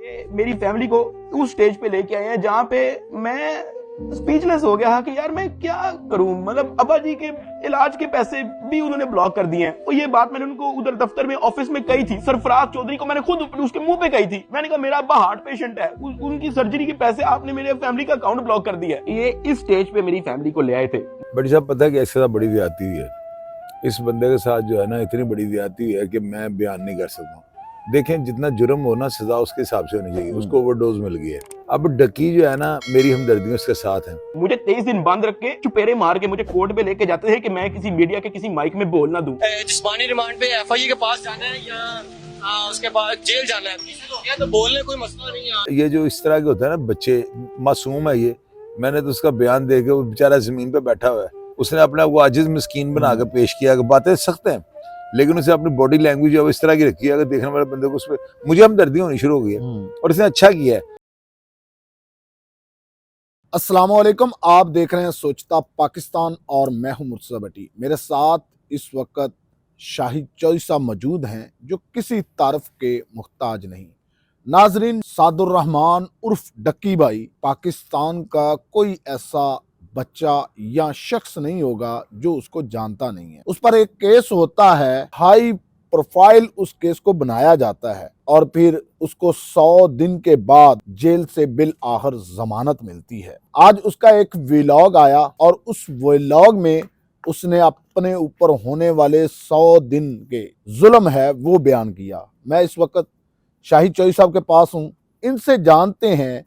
मेरी फैमिली को उस स्टेज पे लेके आए हैं जहाँ पे मैं स्पीचलेस हो गया कि यार मैं क्या करूं। मतलब अब्बा जी के इलाज के पैसे भी उन्होंने ब्लॉक कर दिए हैं। और ये बात मैंने उनको उधर दफ्तर में ऑफिस में कही थी, सरफराज चौधरी को मैंने खुद उसके मुंह पे कही थी। मैंने कहा मेरा अब्बा हार्ट पेशेंट है, उनकी सर्जरी के पैसे आपने मेरे फैमिली का अकाउंट ब्लॉक कर दिया है। ये इस स्टेज पे मेरी फैमिली को ले आए थे। बड़ी साहब पता है कि ऐसे बड़ी ज्यादती हुई है इस बंदे के साथ, जो है ना, इतनी बड़ी ज्यादती हुई है कि मैं बयान नहीं कर सकता। देखें, जितना जुर्म हो ना, सजा उसके हिसाब से होनी चाहिए। उसको ओवरडोज मिल गई है। अब डकी जो है ना, मेरी हमदर्दियां उसके साथ हैं। मुझे 23 दिन बंद रख के चुपेरे मार के मुझे कोर्ट पे लेके जाते थे कि मैं किसी मीडिया के किसी माइक में बोल ना दूं। जिस्मानी रिमांड पे एफआईए के पास जाना है या उसके बाद जेल जाना है, तो बोलने कोई मसला नहीं है। ये जो इस तरह के होता है ना, बच्चे मासूम है ये। मैंने तो उसका बयान दे के, वो बेचारा जमीन पे बैठा हुआ है, उसने अपने आप को आजिज मिस्कीन बना के पेश किया। बातें सख्त हैं, लेकिन उसे अपनी बॉडी लैंग्वेज इस तरह की रखी है, अगर देखने वाले बंदे को उस पर मुझे हमदर्दी होनी शुरू हो गई है। और इसने अच्छा किया है। अस्सलाम वालेकुम, आप देख रहे हैं सोचता पाकिस्तान और मैं हूं मुर्तज़ा भट्टी। मेरे साथ इस वक्त शाहिद चौधरी साहब मौजूद हैं जो किसी तारीफ के मुहताज नहीं। नाजरीन, सादुर रहमान उर्फ डक्की भाई, पाकिस्तान का कोई ऐसा बच्चा या शख्स नहीं होगा जो उसको जानता नहीं है। उस पर एक केस होता है, हाई प्रोफाइल उस केस को बनाया जाता है और फिर उसको 100 दिन के बाद जेल से बिल आखिर जमानत मिलती है। आज उसका एक व्लॉग आया और उस व्लॉग में उसने अपने ऊपर होने वाले 100 दिन के जुल्म है वो बयान किया। मैं इस वक्त शाहिद चौधरी साहब के पास हूँ, इनसे जानते हैं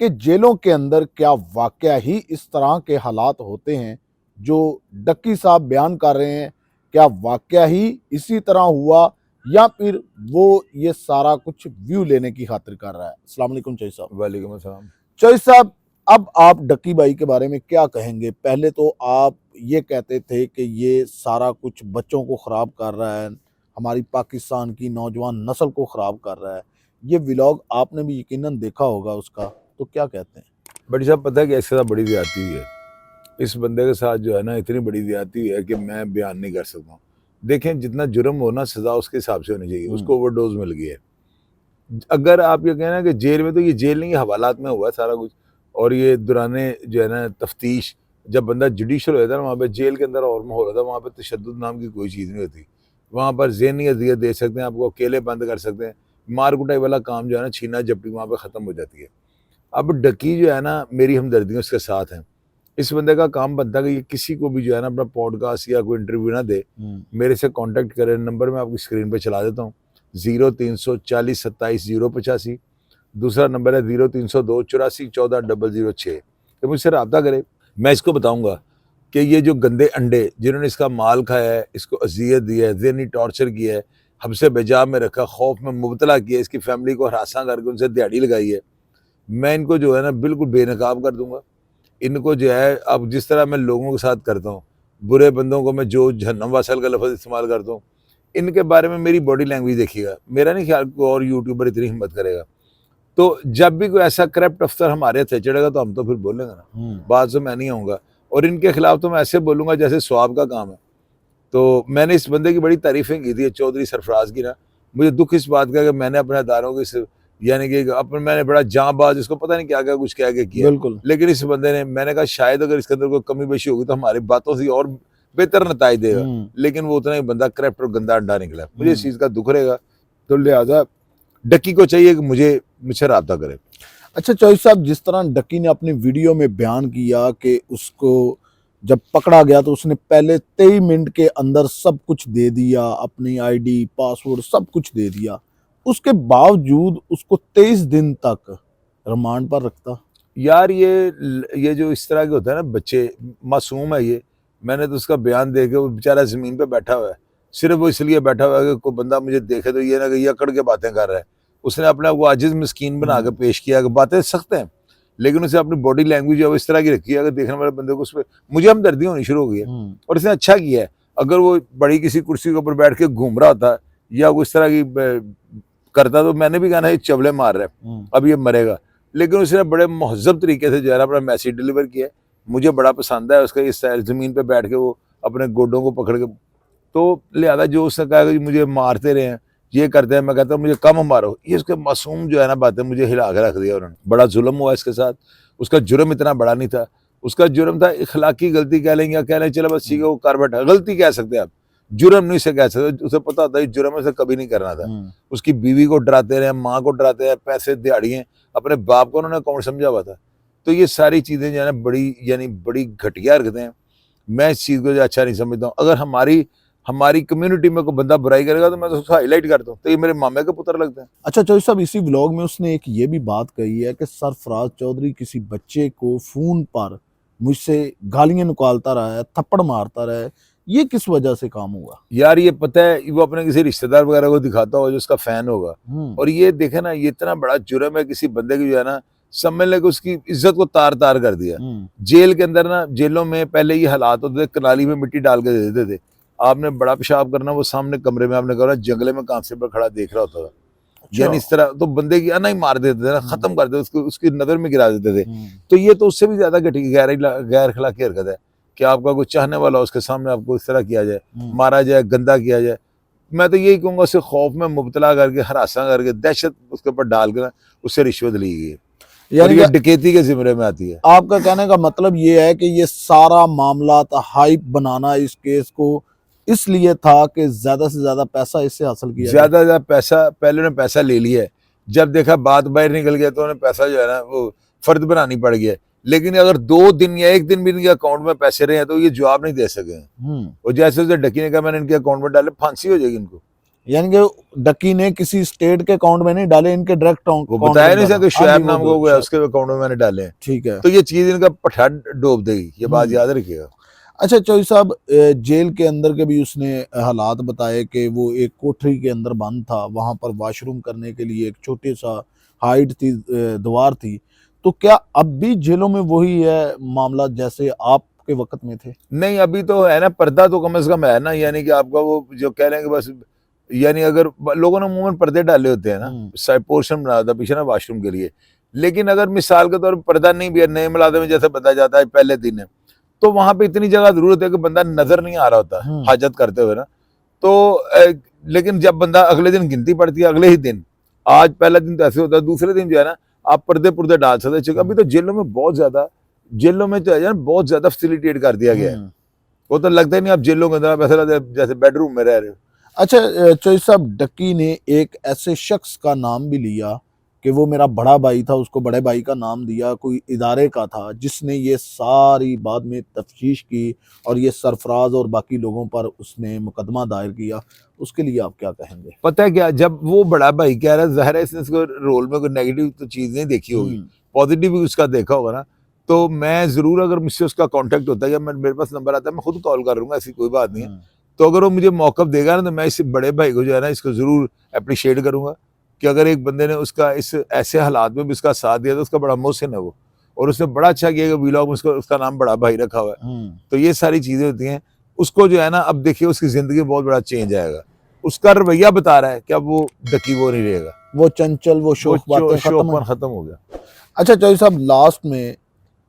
कि जेलों के अंदर क्या वाकया ही इस तरह के हालात होते हैं जो डक्की साहब बयान कर रहे हैं। क्या वाकया ही इसी तरह हुआ या फिर वो ये सारा कुछ व्यू लेने की खातिर कर रहा है। अस्सलाम वालेकुम चौधरी साहब। वालेकुम अस्सलाम। चौधरी साहब, अब आप डक्की भाई के बारे में क्या कहेंगे? पहले तो आप ये कहते थे कि ये सारा कुछ बच्चों को ख़राब कर रहा है, हमारी पाकिस्तान की नौजवान नस्ल को ख़राब कर रहा है। ये व्लॉग आपने भी यकीनन देखा होगा उसका, तो क्या कहते हैं? बड़ी साहब पता है कि ऐसे बड़ी ज्यादती हुई है इस बंदे के साथ, जो है ना, इतनी बड़ी ज्यादती हुई है कि मैं बयान नहीं कर सकता। देखें, जितना जुर्म हो ना, सजा उसके हिसाब से होनी चाहिए। उसको ओवरडोज मिल गई है। अगर आप ये कहना कि जेल में, तो ये जेल नहीं, हवालात में हुआ है सारा कुछ। और ये दौराने जो है ना तफ्तीश, जब बंदा जुडिशल होता है ना, वहाँ पे जेल के अंदर और माहौल होता है। वहाँ पे तशद्दुद नाम की कोई चीज़ नहीं होती। वहाँ पर ज़हनी अज़ियत दे सकते हैं, आपको अकेले बंद कर सकते हैं। मार कुटाई वाला काम जो है ना, छीना झपटी वहाँ पर ख़त्म हो जाती है। अब डकी जो है ना, मेरी हमदर्दियों उसके साथ हैं। इस बंदे का काम बनता है कि ये किसी को भी जो है ना अपना पॉडकास्ट या कोई इंटरव्यू ना दे, मेरे से कांटेक्ट करें। नंबर मैं आपकी स्क्रीन पे चला देता हूँ, 0340 27 085। दूसरा नंबर है 0302 84 14 006। तो मुझसे रब्ता करें। मैं इसको बताऊँगा कि ये जो गंदे अंडे जिन्होंने इसका माल खाया है, इसको अजियत दी है, ज़हनी टॉर्चर किया है, हमसे बेजाब में रखा, खौफ में मुबतला किया, इसकी फैमिली को हरासा करके उनसे दिहाड़ी लगाई है, मैं इनको जो है ना बिल्कुल बेनकाब कर दूंगा। इनको जो है, अब जिस तरह मैं लोगों के साथ करता हूँ, बुरे बंदों को मैं जो जहन्नम वासल का लफ्ज़ इस्तेमाल करता हूँ, इनके बारे में मेरी बॉडी लैंग्वेज देखिएगा। मेरा नहीं ख्याल कोई और यूट्यूबर इतनी हिम्मत करेगा। तो जब भी कोई ऐसा करप्ट अफसर हमारे हथे चढ़ेगा तो हम तो फिर बोलेंगे ना, बात से मैं नहीं आऊँगा। और इनके खिलाफ तो मैं ऐसे बोलूँगा जैसे स्वाब का काम है। तो मैंने इस बंदे की बड़ी तारीफ़ें की थी, चौधरी सरफराज की ना। मुझे दुख इस बात का कि मैंने अपने अदारों की, यानी कि अपन, मैंने बड़ा जांबाज, इसको पता नहीं क्या क्या कुछ कह के किया। बिल्कुल। लेकिन इस बंदे ने, मैंने कहा शायद अगर इसके अंदर कोई कमी बेशी होगी तो हमारी बातों से और बेहतर नताइज देगा। लेकिन वो उतना ही बंदा करप्ट और गंदा अंडा निकला। मुझे इस चीज़ का दुख रहेगा। तो लिहाजा डक्की को चाहिए कि मुझसे रब्ता करे। अच्छा चौधरी साहब, जिस तरह डक्की ने अपनी वीडियो में बयान किया कि उसको जब पकड़ा गया तो उसने पहले 23 मिनट के अंदर सब कुछ दे दिया, अपनी आईडी, पासवर्ड सब कुछ दे दिया, उसके बावजूद उसको 23 दिन तक रिमांड पर रखता। यार ये जो इस तरह के होता है ना, बच्चे मासूम है ये। मैंने तो उसका बयान दे के, वो बेचारा ज़मीन पे बैठा हुआ है, सिर्फ वो इसलिए बैठा हुआ है कि कोई बंदा मुझे देखे तो ये ना कि ये अकड़ के बातें कर रहा है। उसने अपने आप को आजिज मिस्कीन बना के पेश किया कि बातें सख्त हैं, लेकिन उसे अपनी बॉडी लैंग्वेज इस तरह की रखी है, अगर देखने वाले बंदे को उस पर मुझे हमदर्दी होनी शुरू हो गई है। और इसने अच्छा किया है। अगर वो बड़ी किसी कुर्सी के ऊपर बैठ के घूम रहा होता या वो इस तरह की करता तो मैंने भी कहना ये चवले मार रहा है, अब ये मरेगा। लेकिन उसने बड़े महज़ब तरीके से जो है अपना मैसेज डिलीवर किया। मुझे बड़ा पसंद है उसका इस ज़मीन पे बैठ के वो अपने गोडों को पकड़ के। तो लिहाजा जो उसने कहा कि मुझे मारते रहे हैं ये करते हैं। मैं कहता हूँ मुझे कम मारो, ये उसके मासूम जो है ना बातें मुझे हिला के रख दिया उन्होंने। बड़ा जुल्म हुआ इसके साथ। उसका जुर्म इतना बड़ा नहीं था, उसका जुर्म था इखलाकी गलती कह लेंगे, कह लें चलो बस ठीक है वो कर बैठा, गलती कह सकते हैं आप, जुर्म नहीं से कह सकते। उसे पता होता है जुर्म से कभी नहीं करना था। उसकी बीवी को डराते रहे, माँ को डराते रहे, पैसे दिहाड़िए, अपने बाप को उन्होंने कौन समझा हुआ था। तो ये सारी चीजें जो है ना बड़ी घटिया हरकतें हैं। मैं इस चीज को अच्छा नहीं समझता हूँ। अगर हमारी कम्युनिटी में कोई बंदा बुराई करेगा तो मैं तो उसको हाईलाइट करता हूँ, तो ये मेरे मामे के पुत्र लगते हैं। अच्छा चौधरी साहब, इसी व्लॉग में उसने एक ये भी बात कही है कि सरफराज चौधरी किसी बच्चे को फोन पर मुझसे गालियां निकालता रहा है, थप्पड़ मारता रहा है। ये किस वजह से काम हुआ? यार ये पता है, वो अपने किसी रिश्तेदार वगैरह को दिखाता होगा जो उसका फैन होगा। और ये देखे ना, ये इतना बड़ा जुर्म है किसी बंदे की जो है ना, समझ ले कि उसकी इज्जत को तार तार कर दिया। जेल के अंदर ना, जेलों में पहले ये हालात होते थे, कनाली में मिट्टी डाल के दे देते थे। आपने बड़ा पेशाब करना, वो सामने कमरे में आपने कहा, जंगले में कांस्टेबल खड़ा देख रहा होता था। यानी इस तरह तो बंदे की ना ही मार देते थे ना, खत्म कर देते, उसको उसकी नजर में गिरा देते थे। तो ये तो उससे भी ज्यादा गैर अखलाकी हरकत है कि आपका कोई चाहने वाला उसके सामने आपको इस तरह किया जाए, मारा जाए, गंदा किया जाए। मैं तो यही कहूंगा, उसे खौफ में मुब्तला करके, हरासा करके, दहशत उसके ऊपर डाल कर उससे रिश्वत ली गई, यानी ये डकैती के जिम्मे में आती है। आपका कहने का मतलब ये है कि ये सारा मामला था, हाइप बनाना इस केस को इसलिए था कि ज्यादा से ज्यादा पैसा इससे हासिल किया, ज्यादा से ज्यादा पैसा। पहले उन्होंने पैसा ले लिया है, जब देखा बात बाहर निकल गया तो उन्हें पैसा जो है ना वो फर्द बनानी पड़ गया। लेकिन अगर 2 दिन या 1 दिन भी इनके अकाउंट में पैसे रहे हैं तो ये जवाब नहीं दे सके। और जैसे उसे डकी ने कहा मैंने इनके अकाउंट में डाले, फांसी हो जाएगी इनको। यानी कि डकी ने किसी स्टेट के अकाउंट में नहीं डाले, इनके डायरेक्ट वो बताया नहीं सकते, शुएब नाम को गया उसके अकाउंट में मैंने डाले हैं। ठीक है, तो ये चीज इनका पठा डूब देगी, ये बात याद रखिएगा। अच्छा चौधरी साहब, जेल के अंदर के भी उसने हालात बताए कि वो एक कोठरी के अंदर बंद था, वहां पर वॉशरूम करने के लिए एक छोटी सा हाइट थी, दीवार थी। तो क्या अब भी जेलों में वही है मामला जैसे आपके वक्त में थे? नहीं, अभी तो है ना, पर्दा तो कम से कम है ना, यानी कि आपका वो जो कह रहे हैं कि बस, यानी अगर लोगों ने अमूमन पर्दे डाले होते हैं ना, साइड पोर्शन बना होता पीछे ना वॉशरूम के लिए। लेकिन अगर मिसाल के तौर पर पर्दा नहीं भी है, नए मुलाजे में जैसे बताया जाता है पहले दिन है, तो वहां पे इतनी जगह जरूरत है कि बंदा नजर नहीं आ रहा होता हाजत करते हुए ना। तो लेकिन जब बंदा अगले दिन गिनती पड़ती है, अगले ही दिन, आज पहला दिन तो ऐसे होता है, दूसरे दिन जो है ना आप पर्दे डाल सकते हैं। अभी तो जेलों में बहुत ज्यादा, जेलों में जो है बहुत ज्यादा फैसिलिटेट कर दिया गया है। वो तो लगता ही नहीं आप जेलों के अंदर ऐसा लगता है जैसे बेडरूम में रह रहे हो। अच्छा चौधरी साहब, डकी ने एक ऐसे शख्स का नाम भी लिया कि वो मेरा बड़ा भाई था, उसको बड़े भाई का नाम दिया, कोई इदारे का था जिसने ये सारी बाद में तफ्तीश की और ये सरफराज और बाकी लोगों पर उसने मुकदमा दायर किया। उसके लिए आप क्या कहेंगे? पता है क्या, जब वो बड़ा भाई कह रहा है, ज़ाहिर है इसने इसको रोल में कोई नेगेटिव तो चीज नहीं देखी होगी, पॉजिटिव भी उसका देखा होगा ना। तो मैं जरूर, अगर मुझसे उसका कांटेक्ट होता है या मेरे पास नंबर आता है, मैं खुद कॉल करूंगा, ऐसी कोई बात नहीं है। तो अगर वो मुझे मौका देगा ना, तो मैं इस बड़े भाई को जो है ना इसको जरूर अप्रिशिएट करूंगा कि अगर एक बंदे ने उसका इस ऐसे हालात में भी उसका साथ दिया तो उसका बड़ा मोहसिन है वो, और उसने बड़ा अच्छा किया कि व्लॉग में उसका नाम बड़ा भाई रखा हुआ है। तो ये सारी चीजें होती हैं। उसको जो है ना, अब देखिए उसकी जिंदगी में बहुत बड़ा चेंज आएगा। उसका रवैया बता रहा है कि अब वो डकी वो नहीं रहेगा, वो चंचल, वो शौक खत्म हो गया। अच्छा चौधरी साहब, लास्ट में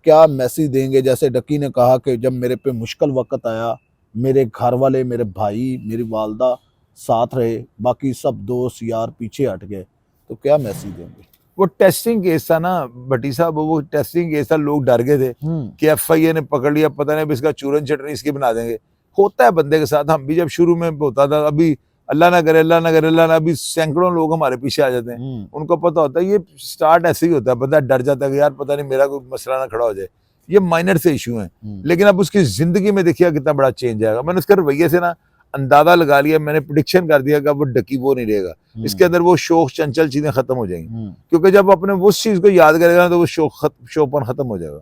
क्या मैसेज देंगे? जैसे डकी ने कहा कि जब मेरे पे मुश्किल वक्त आया, मेरे घर वाले, मेरे भाई, मेरी वालदा साथ रहे, बाकी सब दोस्त यार पीछे हट गए, तो क्या मैसेज देंगे? वो टेस्टिंग केस था ना भट्टी साहब, वो टेस्टिंग केस था, लोग डर गए थे कि FIA ने पकड़ लिया, पता नहीं इसका चूरन चटनी इसकी बना देंगे। होता है बंदे के साथ, हम भी जब शुरू में होता था, अभी अल्लाह ना करे, अल्लाह ना करे, अल्लाह ना, अभी सैकड़ों लोग हमारे पीछे आ जाते हैं। उनको पता होता है ये स्टार्ट ऐसे ही होता है, बंदा डर जाता है कि यार पता नहीं मेरा कोई मसला ना खड़ा हो जाए। ये माइनर से इशू है, लेकिन अब उसकी जिंदगी में देखिए कितना बड़ा चेंज आएगा। मैंने उसके रवैये से ना अंदाजा लगा लिया, मैंने प्रेडिक्शन कर दिया कि वो डकी वो नहीं रहेगा, इसके अंदर वो शौक चंचल चीजें खत्म हो जाएंगी। क्योंकि जब अपने उस चीज को याद करेगा ना, तो वो शौकपन खत्म हो जाएगा।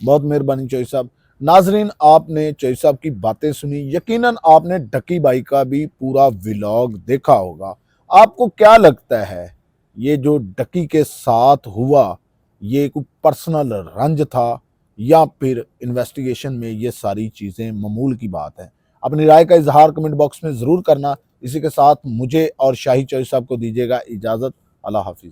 बहुत मेहरबानी चौधरी साहब। नाजरीन, आपने चौधरी साहब की बातें सुनी, यकीनन आपने डकी भाई का भी पूरा व्लॉग देखा होगा। आपको क्या लगता है, ये जो डकी के साथ हुआ, ये कोई पर्सनल रंज था या फिर इन्वेस्टिगेशन में ये सारी चीजें मामूल की बात है? अपनी राय का इजहार कमेंट बॉक्स में जरूर करना। इसी के साथ मुझे और शाही चौधरी साहब को दीजिएगा इजाजत। अल्लाह हाफिज।